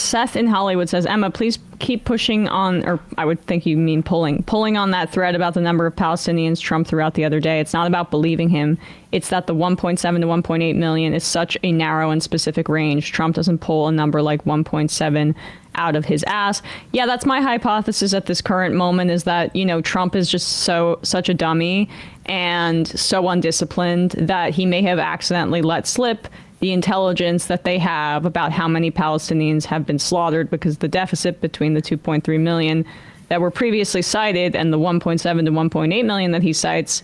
Seth in Hollywood says, Emma, please keep pushing on, or I would think you mean pulling on that thread about the number of Palestinians Trump threw out the other day. It's not about believing him. It's that the 1.7 to 1.8 million is such a narrow and specific range. Trump doesn't pull a number like 1.7 out of his ass. Yeah, that's my hypothesis at this current moment, is that, you know, Trump is just such a dummy and so undisciplined that he may have accidentally let slip the intelligence that they have about how many Palestinians have been slaughtered, because the deficit between the 2.3 million that were previously cited and the 1.7 to 1.8 million that he cites,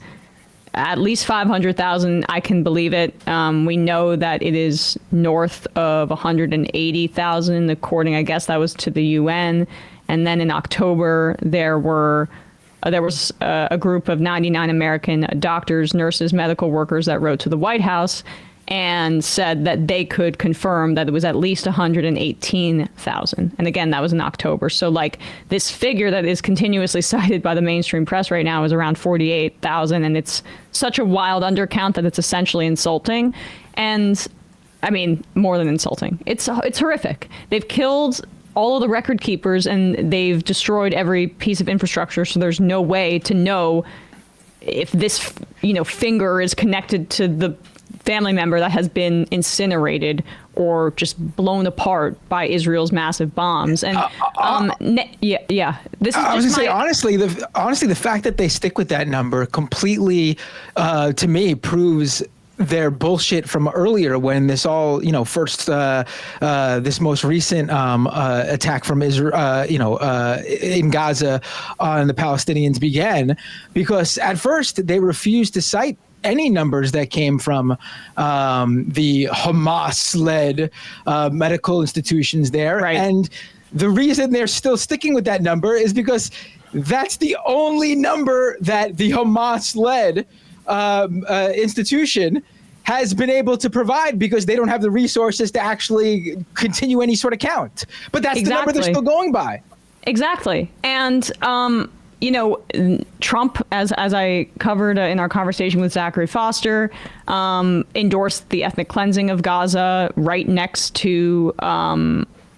at least 500,000, I can believe it. We know that it is north of 180,000, according, I guess that was to the UN. And then in October, there was a group of 99 American doctors, nurses, medical workers that wrote to the White House and said that they could confirm that it was at least 118,000. And again, that was in October. So like this figure that is continuously cited by the mainstream press right now is around 48,000. And it's such a wild undercount that it's essentially insulting. And I mean, more than insulting. It's horrific. They've killed all of the record keepers and they've destroyed every piece of infrastructure. So there's no way to know if this, you know, finger is connected to the family member that has been incinerated or just blown apart by Israel's massive bombs. And this is I was gonna say, honestly, the fact that they stick with that number completely, to me, proves their bullshit from earlier when this all, you know, first, this most recent attack from Israel, in Gaza on the Palestinians began, because at first they refused to cite any numbers that came from the Hamas-led medical institutions there. Right. And the reason they're still sticking with that number is because that's the only number that the Hamas-led institution has been able to provide, because they don't have the resources to actually continue any sort of count. But that's the number they're still going by. Exactly. And you know, Trump, as I covered in our conversation with Zachary Foster, endorsed the ethnic cleansing of Gaza right next to Netanyahu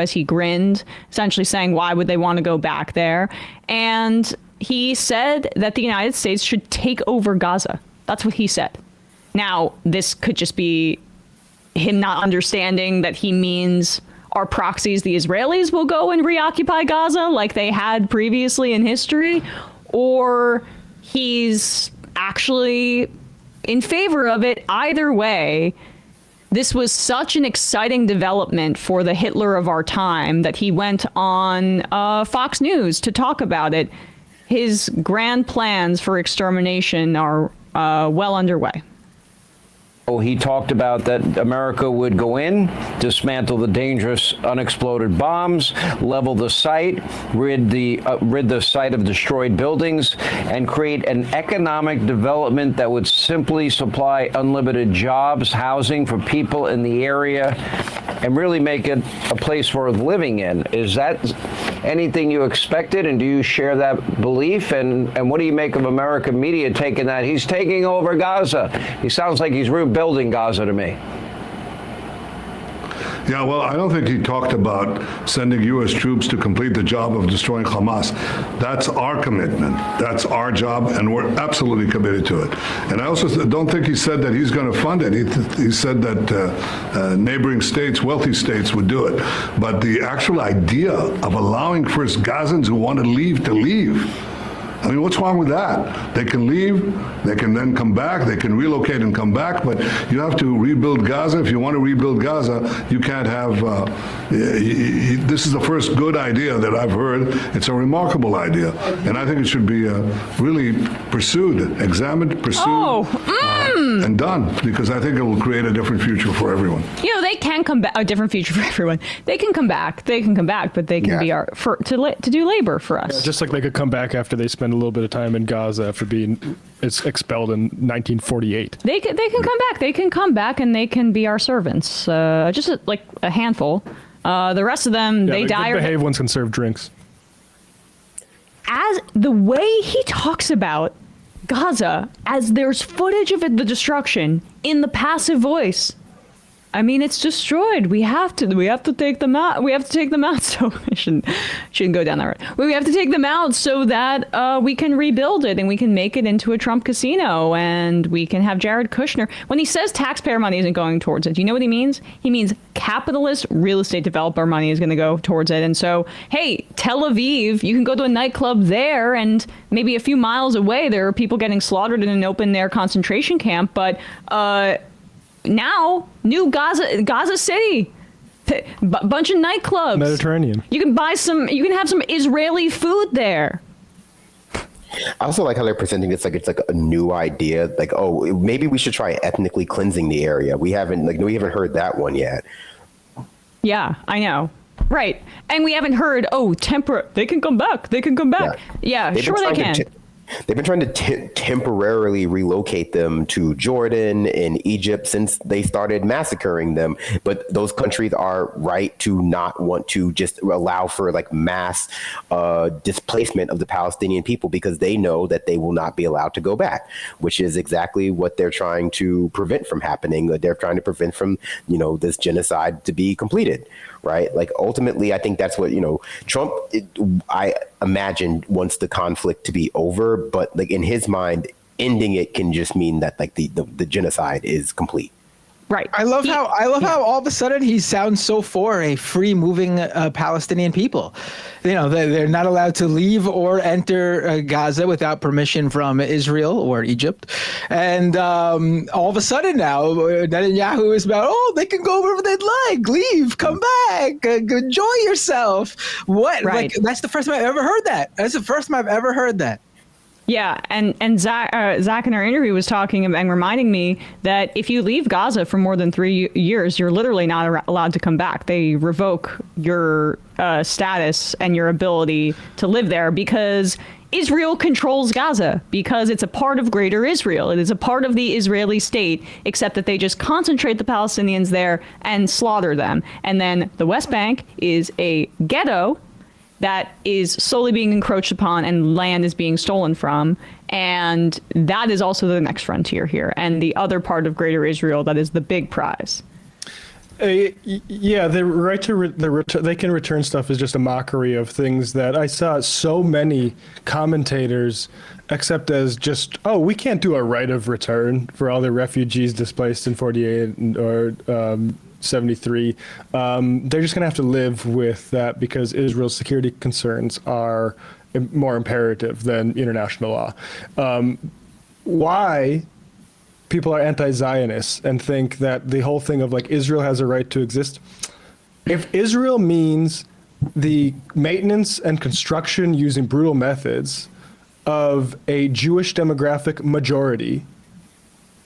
as he grinned, essentially saying, why would they want to go back there? And he said that the United States should take over Gaza. That's what he said. Now, this could just be him not understanding that he means our proxies, the Israelis, will go and reoccupy Gaza like they had previously in history, or he's actually in favor of it. Either way, this was such an exciting development for the Hitler of our time that he went on Fox News to talk about it. His grand plans for extermination are well underway. He talked about that America would go in, dismantle the dangerous unexploded bombs, level the site, rid the site of destroyed buildings, and create an economic development that would simply supply unlimited jobs, housing for people in the area, and really make it a place worth living in. Is that anything you expected, and do you share that belief? And what do you make of American media taking that? He's taking over Gaza. He sounds like he's rebuilding Gaza to me. Yeah, well, I don't think he talked about sending U.S. troops to complete the job of destroying Hamas. That's our commitment. That's our job, and we're absolutely committed to it. And I also don't think he said that he's going to fund it. He said that neighboring states, wealthy states, would do it. But the actual idea of allowing first Gazans who want to leave, I mean, what's wrong with that? They can leave, they can then come back, they can relocate and come back, but you have to rebuild Gaza. If you want to rebuild Gaza, you can't have, this is the first good idea that I've heard. It's a remarkable idea, and I think it should be really pursued, examined, pursued, and done, because I think it will create a different future for everyone. You know, they can come back, a different future for everyone. They can come back, but they can be to do labor for us. Yeah, just like they could come back after they spend a little bit of time in Gaza after being expelled in 1948. They can come back. They can come back and they can be our servants. Just like a handful. The rest of them, they die. Good behaved ones can serve drinks. As the way he talks about Gaza, as there's footage of the destruction in the passive voice, I mean, it's destroyed. We have to take them out. We have to take them out. So I shouldn't go down that road. We have to take them out so that we can rebuild it and we can make it into a Trump casino and we can have Jared Kushner. When he says taxpayer money isn't going towards it, do you know what he means? He means capitalist real estate developer money is going to go towards it. And so, hey, Tel Aviv, you can go to a nightclub there, and maybe a few miles away there are people getting slaughtered in an open air concentration camp. But now, new Gaza City, bunch of nightclubs. Mediterranean. You can have some Israeli food there. I also like how they're presenting this like it's like a new idea. Like, oh, maybe we should try ethnically cleansing the area. We haven't heard that one yet. Yeah, I know. Right. And we haven't heard, they can come back. They can come back. Yeah, sure they can. They've been trying to temporarily relocate them to Jordan and Egypt since they started massacring them. But those countries are right to not want to just allow for like mass displacement of the Palestinian people because they know that they will not be allowed to go back, which is exactly what they're trying to prevent from happening. They're trying to prevent from, this genocide to be completed. Right. Like ultimately, I think that's what, Trump, I imagine, wants the conflict to be over. But like in his mind, ending it can just mean that like the genocide is complete. Right. I love how all of a sudden he sounds so for a free moving Palestinian people. They're not allowed to leave or enter Gaza without permission from Israel or Egypt. And all of a sudden now Netanyahu is about, they can go wherever they'd like, leave, come back, enjoy yourself. What? Right. Like, that's the first time I've ever heard that. Yeah, and Zach in our interview was talking and reminding me that if you leave Gaza for more than 3 years, you're literally not allowed to come back. They revoke your status and your ability to live there because Israel controls Gaza, because it's a part of Greater Israel. It is a part of the Israeli state, except that they just concentrate the Palestinians there and slaughter them. And then the West Bank is a ghetto that is slowly being encroached upon and land is being stolen from. And that is also the next frontier here. And the other part of Greater Israel that is the big prize. Yeah, the right to they can return stuff is just a mockery of things that I saw so many commentators accept as just, we can't do a right of return for all the refugees displaced in 48 or 73. They're just going to have to live with that because Israel's security concerns are more imperative than international law. Why people are anti-Zionists and think that the whole thing of like Israel has a right to exist. If Israel means the maintenance and construction using brutal methods of a Jewish demographic majority,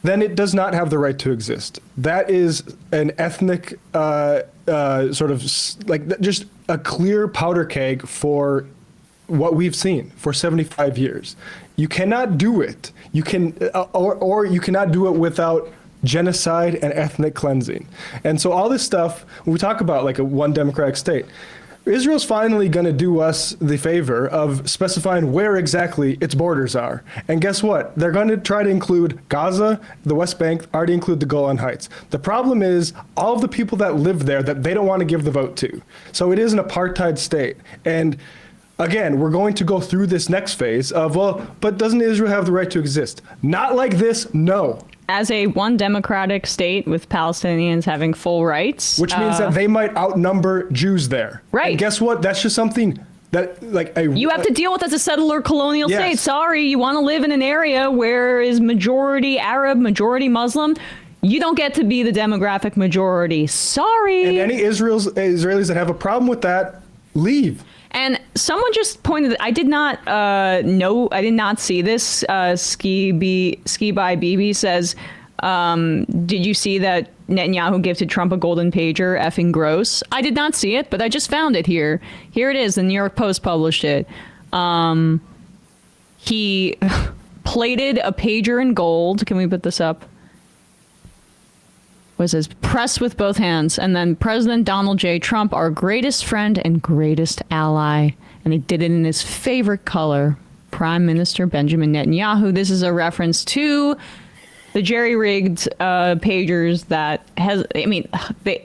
then it does not have the right to exist. That is an ethnic sort of like just a clear powder keg for what we've seen for 75 years. You cannot do it. You can, or you cannot do it without genocide and ethnic cleansing. And so all this stuff, when we talk about like a one democratic state, Israel's finally going to do us the favor of specifying where exactly its borders are. And guess what? They're going to try to include Gaza, the West Bank, already include the Golan Heights. The problem is all of the people that live there that they don't want to give the vote to. So it is an apartheid state. And again, we're going to go through this next phase of, but doesn't Israel have the right to exist? Not like this, no. As a one democratic state with Palestinians having full rights. Which means that they might outnumber Jews there. Right. And guess what? That's just something that you have to deal with as a settler colonial Yes. state. Sorry, you want to live in an area where is majority Arab, majority Muslim. You don't get to be the demographic majority. Sorry. And any Israelis that have a problem with that, leave. And someone just pointed, I did not I did not see this. Ski by BB says, did you see that Netanyahu gifted Trump a golden pager? Effing gross. I did not see it, but I just found it here. Here it is. The New York Post published it. He plated a pager in gold. Can we put this up? What says, press with both hands. And then President Donald J. Trump, our greatest friend and greatest ally. And he did it in his favorite color, Prime Minister Benjamin Netanyahu. This is a reference to the jerry-rigged pagers that has. I mean, they.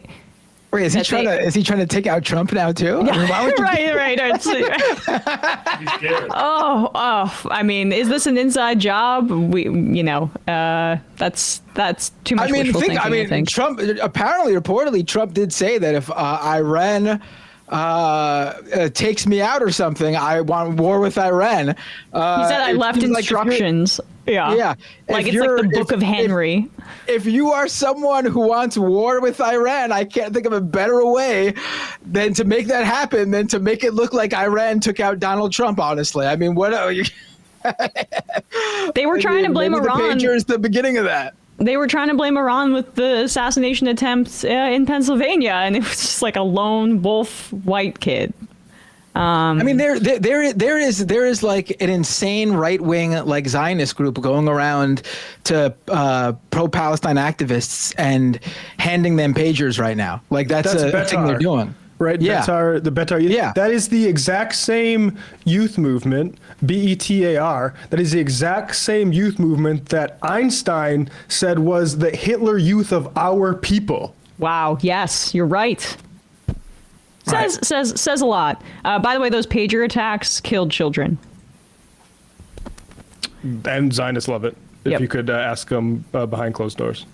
Wait, is he trying to take out Trump now too? I mean, why would you right. I mean, is this an inside job? That's too much wishful thinking, I think. Trump reportedly, Trump did say that if Iran takes me out or something, I want war with Iran. He said I left instructions. Yeah. Like it's like the Book of Henry. If you are someone who wants war with Iran, I can't think of a better way than to make that happen than to make it look like Iran took out Donald Trump, honestly. I mean, what are you? They were trying to blame Iran. The pager is the beginning of that. They were trying to blame Iran with the assassination attempts in Pennsylvania, and it was just like a lone wolf white kid. I mean, there is like an insane right-wing like Zionist group going around to pro-Palestine activists and handing them pagers right now. Like that's a thing they're doing. Right, yeah. The Betar. Yeah. That is the exact same youth movement, BETAR. That is the exact same youth movement that Einstein said was the Hitler youth of our people. Wow. Yes, you're right. Says a lot. By the way, those pager attacks killed children. And Zionists love it. If Yep. you could ask them behind closed doors.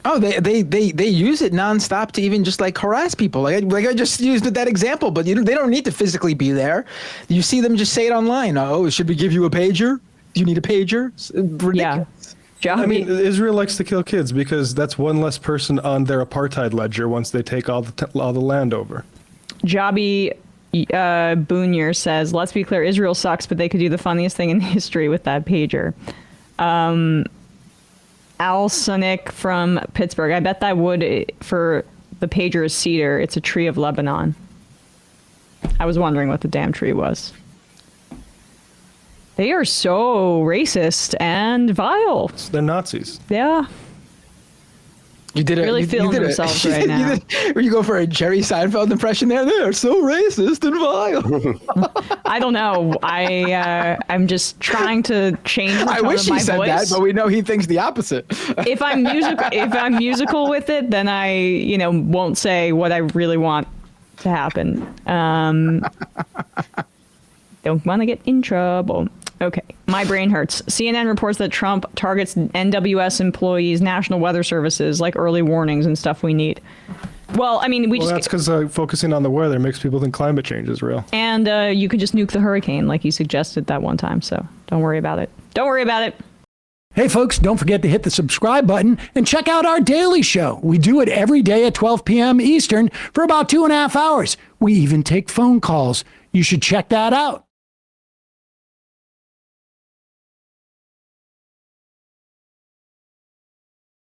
Oh, they use it nonstop to even just like harass people. Like I just used that example, but they don't need to physically be there. You see them just say it online. Oh, should we give you a pager? Do you need a pager? It's ridiculous. Yeah. I mean, Israel likes to kill kids because that's one less person on their apartheid ledger once they take all the land over. Jobby Boonier says, let's be clear, Israel sucks, but they could do the funniest thing in history with that pager. Al Sonic from Pittsburgh. I bet that would for the pager is cedar. It's a tree of Lebanon. I was wondering what the damn tree was. They are so racist and vile. They're Nazis. Yeah. You did it. Really you feeling did themselves right now. You go for a Jerry Seinfeld impression there. They're so racist and vile. I don't know. I'm just trying to change the tone I wish of my he said voice. that, but we know he thinks the opposite. If I'm musical with it, then I, won't say what I really want to happen. Don't want to get in trouble. Okay, my brain hurts. CNN reports that Trump targets NWS employees, National Weather Services, like early warnings and stuff we need. Well, I mean, that's because focusing on the weather makes people think climate change is real. And you could just nuke the hurricane like you suggested that one time, so don't worry about it. Don't worry about it. Hey, folks, don't forget to hit the subscribe button and check out our daily show. We do it every day at 12 p.m. Eastern for about 2.5 hours. We even take phone calls. You should check that out.